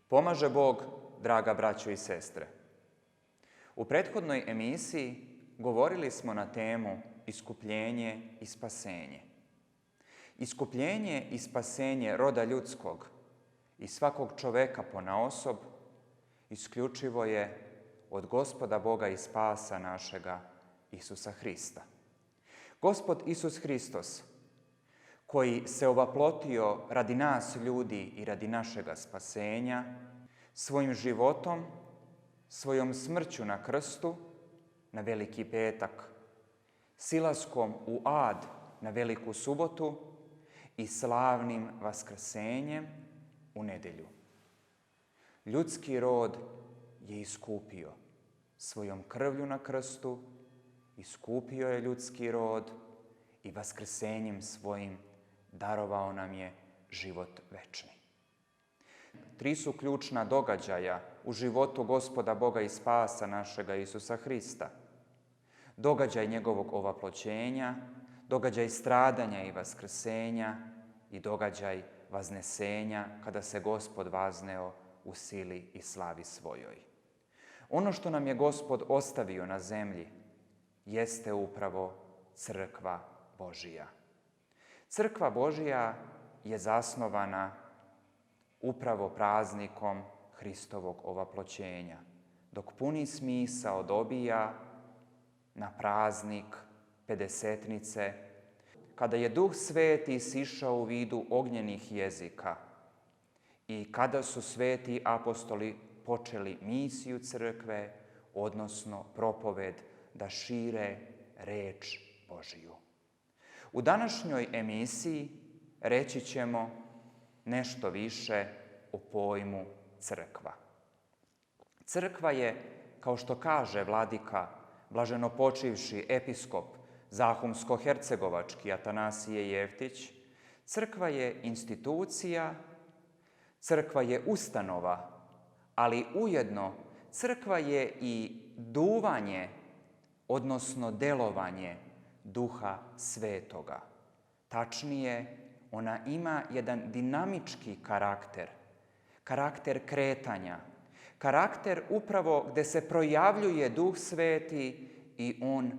Pomaže Bog, draga braćo i sestre. U prethodnoj emisiji govorili smo na temu iskupljenje i spasenje. Iskupljenje i spasenje roda ljudskog i svakog čoveka ponaosob isključivo je od Gospoda Boga i spasa našega Isusa Hrista. Gospod Isus Hristos, koji se ovaplotio radi nas ljudi i radi našega spasenja, svojim životom, svojom smrću na krstu, na Veliki petak, silaskom u ad na Veliku subotu i slavnim vaskrsenjem u nedelju. Ljudski rod je iskupio svojom krvlju na krstu, iskupio je ljudski rod i vaskrsenjem svojim darovao nam je život večni. 3 su ključna događaja u životu Gospoda Boga i spasa našega Isusa Hrista. Događaj njegovog ovaploćenja, događaj stradanja i vaskrsenja i događaj vaznesenja kada se Gospod vazneo u sili i slavi svojoj. Ono što nam je Gospod ostavio na zemlji jeste upravo crkva Božija. Crkva Božija je zasnovana upravo praznikom Hristovog ovaploćenja, dok puni smisao dobija na praznik Pedesetnice, kada je Duh Sveti sišao u vidu ognjenih jezika i kada su sveti apostoli počeli misiju crkve, odnosno propoved da šire reč Božiju. U današnjoj emisiji reći ćemo nešto više o pojmu crkva. Crkva je, kao što kaže vladika, blaženopočivši episkop Zahumsko-hercegovački Atanasije Jeftić, crkva je institucija, crkva je ustanova, ali ujedno crkva je i duvanje, odnosno delovanje Duha Svetoga. Tačnije, ona ima jedan dinamički karakter kretanja, karakter upravo gde se projavljuje Duh Sveti i on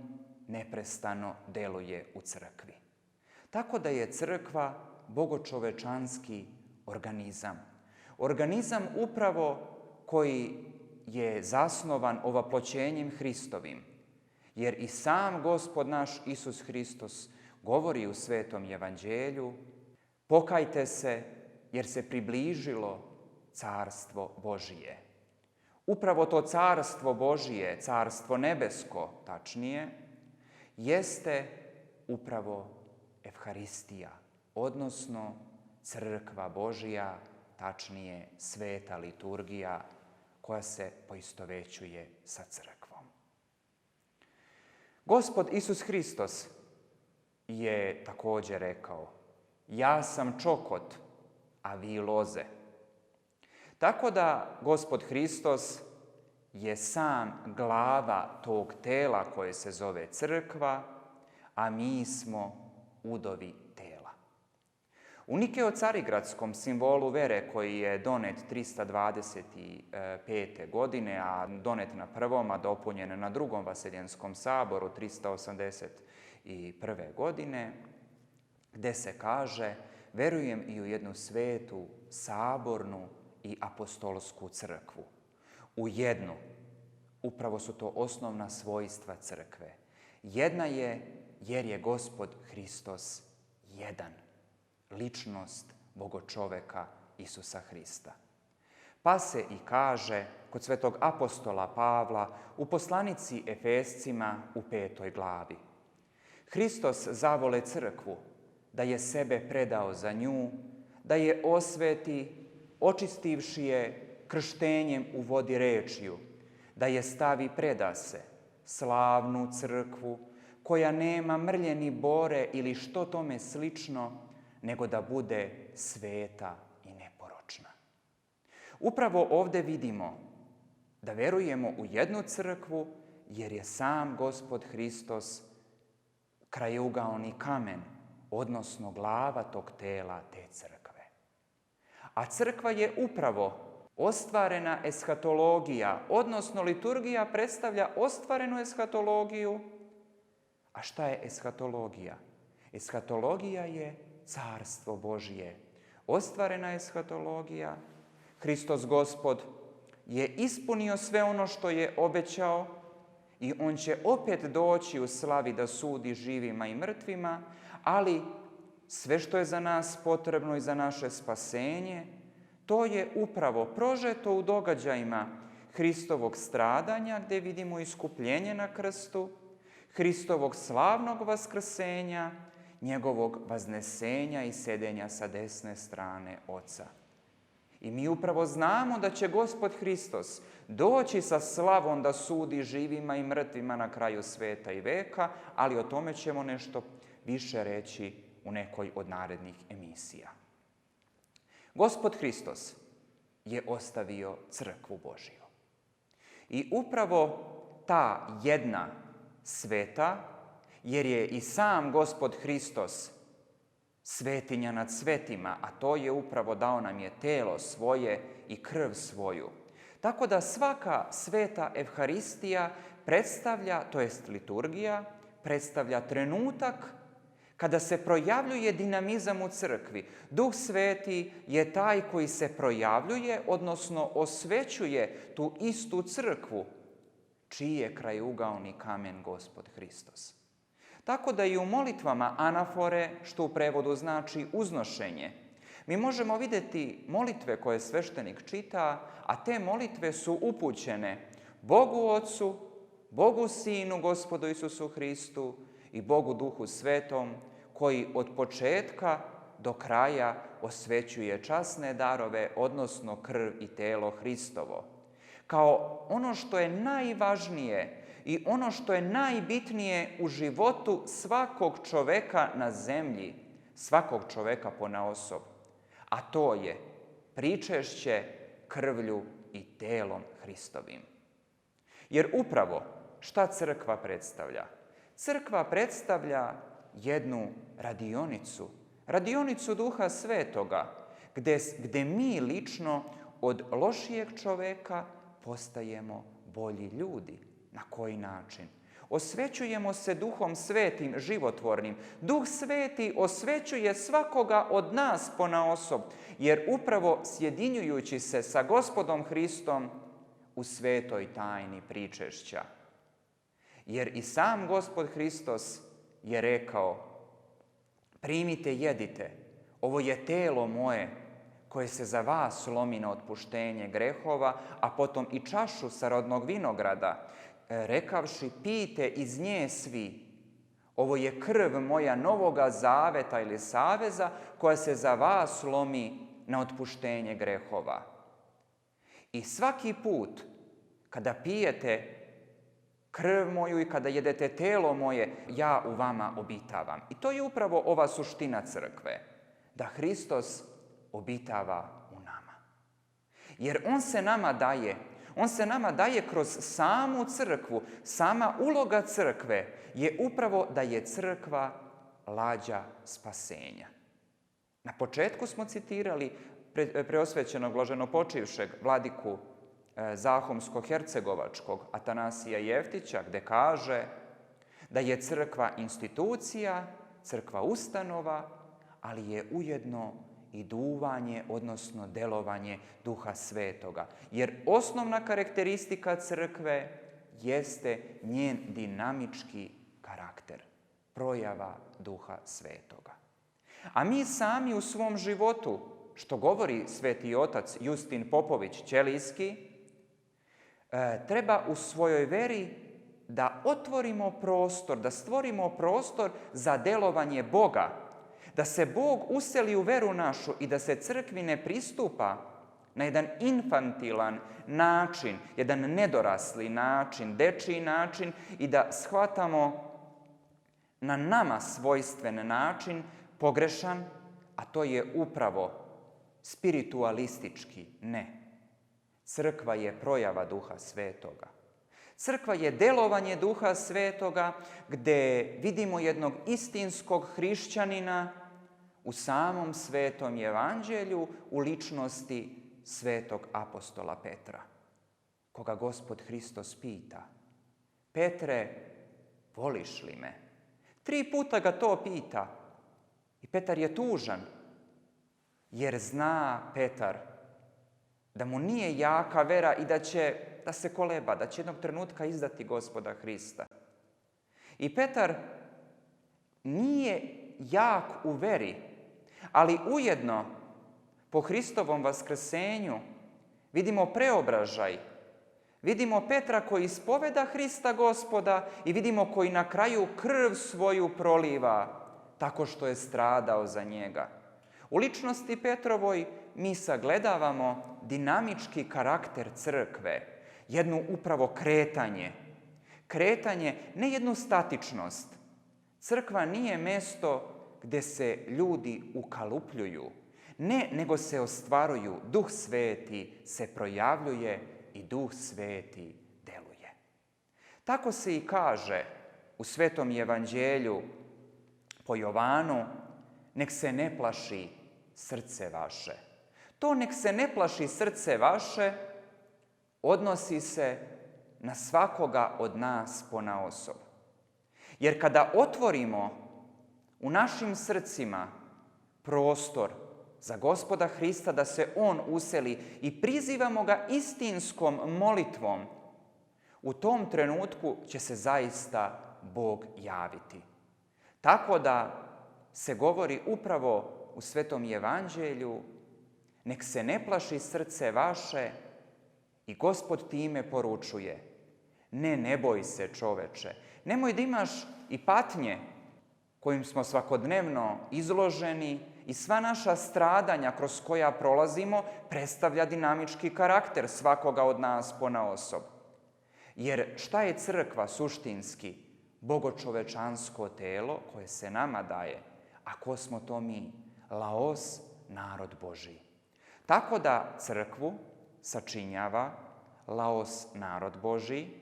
neprestano deluje u crkvi. Tako da je crkva bogočovečanski organizam. Organizam upravo koji je zasnovan ovaploćenjem Hristovim, jer i sam Gospod naš Isus Hristos govori u Svetom Evanđelju: pokajte se, jer se približilo carstvo Božije. Upravo to carstvo Božije, carstvo nebesko, tačnije, jeste upravo Evharistija, odnosno crkva Božija, tačnije sveta liturgija koja se poistovećuje sa crkvom. Gospod Isus Hristos je također rekao: ja sam čokot, a vi loze. Tako da Gospod Hristos je sam glava tog tela koje se zove crkva, a mi smo udovi tela. U Nikeo-Carigradskom simbolu vere koji je donet 325. godine, a donet na prvom, a dopunjen na drugom Vaseljenskom saboru 381. godine, gde se kaže: verujem i u jednu svetu, sabornu i apostolsku crkvu. U jednu, upravo su to osnovna svojstva crkve. Jedna je jer je Gospod Hristos jedan, ličnost bogočoveka Isusa Hrista. Pa se i kaže kod svetog apostola Pavla u poslanici Efescima u 5. glavi: Hristos zavole crkvu, da je sebe predao za nju, da je osveti, očistivši je krštenjem u vodi rečju, da je stavi predase, slavnu crkvu, koja nema mrlje ni bore ili što tome slično, nego da bude sveta i neporočna. Upravo ovde vidimo da verujemo u jednu crkvu, jer je sam Gospod Hristos krajugaoni kamen, odnosno glava tog tela, te crkve. A crkva je upravo ostvarena eshatologija, odnosno liturgija predstavlja ostvarenu eshatologiju. A šta je eshatologija? Eshatologija je carstvo Božje. Ostvarena eshatologija. Hristos Gospod je ispunio sve ono što je obećao i on će opet doći u slavi da sudi živima i mrtvima, ali sve što je za nas potrebno i za naše spasenje, to je upravo prožeto u događajima Hristovog stradanja, gdje vidimo iskupljenje na krstu, Hristovog slavnog vaskrsenja, njegovog vaznesenja i sedenja sa desne strane Oca. I mi upravo znamo da će Gospod Hristos doći sa slavom da sudi živima i mrtvima na kraju sveta i veka, ali o tome ćemo nešto više reći u nekoj od narednih emisija. Gospod Hristos je ostavio crkvu Božju. I upravo ta jedna sveta, jer je i sam Gospod Hristos svetinja nad svetima, a to je upravo dao nam je telo svoje i krv svoju. Tako da svaka sveta Evharistija predstavlja, to jest liturgija, predstavlja trenutak kada se projavljuje dinamizam u crkvi. Duh Sveti je taj koji se projavljuje, odnosno osvećuje tu istu crkvu, čiji je krajugaoni kamen Gospod Hristos. Tako da i u molitvama anafore, što u prevodu znači uznošenje, mi možemo vidjeti molitve koje sveštenik čita, a te molitve su upućene Bogu Otcu, Bogu Sinu, Gospodu Isusu Hristu i Bogu Duhu Svetom, koji od početka do kraja osvećuje časne darove, odnosno krv i telo Hristovo. Kao ono što je najvažnije i ono što je najbitnije u životu svakog čoveka na zemlji, svakog čoveka ponaosob, a to je pričešće krvlju i telom Hristovim. Jer upravo šta crkva predstavlja? Crkva predstavlja jednu radionicu Duha Svetoga, gdje mi lično od lošijeg čoveka postajemo bolji ljudi. Na koji način? Osvećujemo se Duhom Svetim, životvornim. Duh Sveti osvećuje svakoga od nas ponaosob, jer upravo sjedinjujući se sa Gospodom Hristom u svetoj tajni pričešća. Jer i sam Gospod Hristos je rekao: primite, jedite, ovo je telo moje koje se za vas lomi na otpuštenje grehova, a potom i čašu sa rodnog vinograda, rekavši: pijte iz nje svi. Ovo je krv moja novoga zaveta ili saveza koja se za vas lomi na otpuštenje grehova. I svaki put kada pijete krv moju i kada jedete telo moje, ja u vama obitavam. I to je upravo ova suština crkve, da Hristos obitava u nama. Jer on se nama daje kroz samu crkvu. Sama uloga crkve je upravo da je crkva lađa spasenja. Na početku smo citirali preosvećenog blaženopočivšeg vladiku Zahumsko-hercegovačkog Atanasija Jeftića, gde kaže da je crkva institucija, crkva ustanova, ali je ujedno i duvanje, odnosno delovanje Duha Svetoga. Jer osnovna karakteristika crkve jeste njen dinamički karakter, projava Duha Svetoga. A mi sami u svom životu, što govori sveti otac Justin Popović Ćelijski, treba u svojoj veri da otvorimo prostor, da stvorimo prostor za delovanje Boga, da se Bog useli u veru našu i da se crkvi ne pristupa na jedan infantilan način, jedan nedorasli način, dečiji način i da shvatamo na nama svojstven način, pogrešan, a to je upravo spiritualistički. Ne. Crkva je projava Duha Svetoga. Crkva je delovanje Duha Svetoga gdje vidimo jednog istinskog hrišćanina u samom svetom evanđelju u ličnosti svetog apostola Petra, koga Gospod Hristos pita: Petre, voliš li me? 3 puta ga to pita i Petar je tužan, jer zna Petar da mu nije jaka vera i da se koleba, da će jednog trenutka izdati Gospoda Hrista. I Petar nije jak u veri, ali ujedno po Hristovom vaskrsenju vidimo preobražaj. Vidimo Petra koji ispoveda Hrista Gospoda i vidimo koji na kraju krv svoju proliva tako što je stradao za njega. U ličnosti Petrovoj mi sagledavamo dinamički karakter crkve, jednu upravo kretanje. Kretanje, ne jednu statičnost. Crkva nije mesto gdje se ljudi ukalupljuju. Ne, nego se ostvaruju. Duh Sveti se projavljuje i Duh Sveti deluje. Tako se i kaže u Svetom evanđelju po Jovanu: nek se ne plaši srce vaše. To nek se ne plaši srce vaše odnosi se na svakoga od nas ponaosob. Jer kada otvorimo u našim srcima prostor za Gospoda Hrista da se On useli i prizivamo ga istinskom molitvom, u tom trenutku će se zaista Bog javiti. Tako da se govori upravo u Svetom evanđelju: nek se ne plaši srce vaše, i Gospod time poručuje: ne boj se, čoveče. Nemoj da imaš i patnje kojim smo svakodnevno izloženi i sva naša stradanja kroz koja prolazimo predstavlja dinamički karakter svakoga od nas ponaosob. Jer šta je crkva suštinski? Bogočovečansko telo koje se nama daje. A ko smo to mi? Laos, narod Božji. Tako da crkvu sačinjava laos, narod Božji,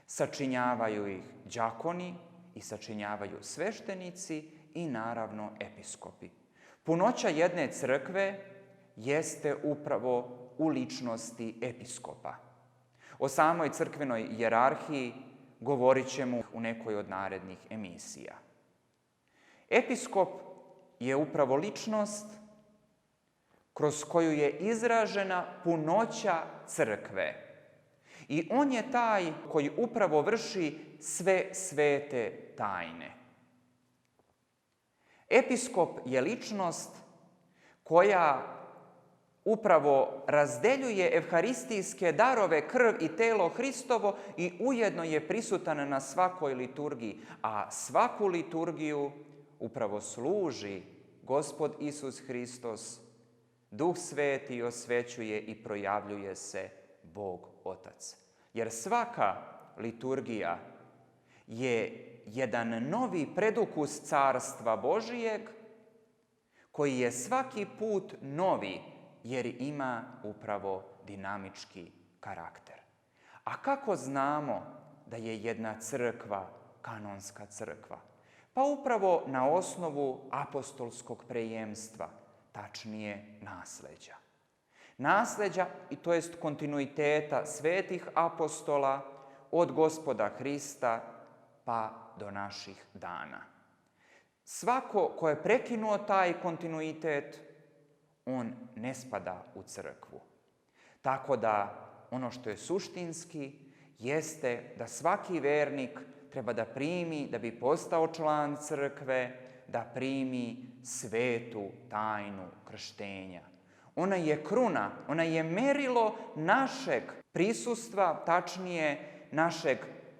sačinjavaju ih đakoni i sačinjavaju sveštenici i naravno episkopi. Punoća jedne crkve jeste upravo u ličnosti episkopa. O samoj crkvenoj hijerarhiji govorit ćemo u nekoj od narednih emisija. Episkop je upravo ličnost kroz koju je izražena punoća crkve. I on je taj koji upravo vrši sve svete tajne. Episkop je ličnost koja upravo razdeljuje evharistijske darove, krv i telo Hristovo i ujedno je prisutan na svakoj liturgiji, a svaku liturgiju upravo služi Gospod Isus Hristos. Duh Sveti osvećuje i projavljuje se Bog Otac. Jer svaka liturgija je jedan novi predukus Carstva Božijeg koji je svaki put novi jer ima upravo dinamički karakter. A kako znamo da je jedna crkva kanonska crkva? Pa upravo na osnovu apostolskog prejemstva, tačnije nasleđa. Nasleđa, i to jest kontinuiteta svetih apostola od Gospoda Hrista pa do naših dana. Svako ko je prekinuo taj kontinuitet, on ne spada u crkvu. Tako da ono što je suštinski jeste da svaki vernik treba da primi, da bi postao član crkve, da primi svetu tajnu krštenja. Ona je kruna, ona je merilo našeg prisustva, tačnije našeg,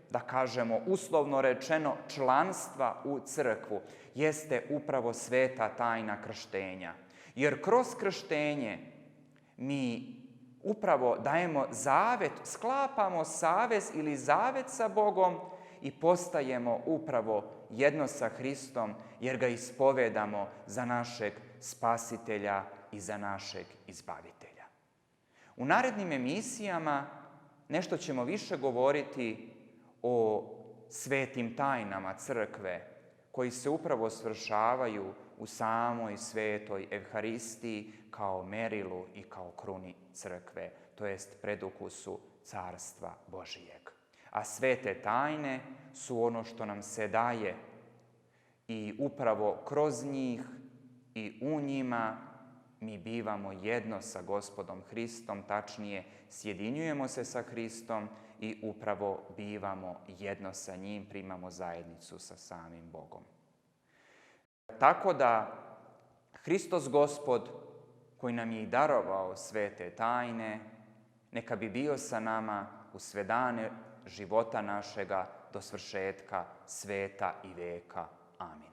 da kažemo uslovno rečeno, članstva u crkvu. Jeste upravo sveta tajna krštenja. Jer kroz krštenje mi upravo dajemo zavet, sklapamo savez ili zavet sa Bogom i postajemo upravo jedno sa Hristom jer ga ispovedamo za našeg spasitelja i za našeg izbavitelja. U narednim emisijama nešto ćemo više govoriti o svetim tajnama crkve koji se upravo svršavaju u samoj svetoj Evharistiji kao merilu i kao kruni crkve, to jest predukusu Carstva Božijeg. A svete tajne su ono što nam se daje i upravo kroz njih i u njima mi bivamo jedno sa Gospodom Hristom, tačnije sjedinjujemo se sa Hristom i upravo bivamo jedno sa njim, primamo zajednicu sa samim Bogom. Tako da Hristos Gospod, koji nam je i darovao svete tajne, neka bi bio sa nama u sve dane života našega do svršetka sveta i veka. Amin.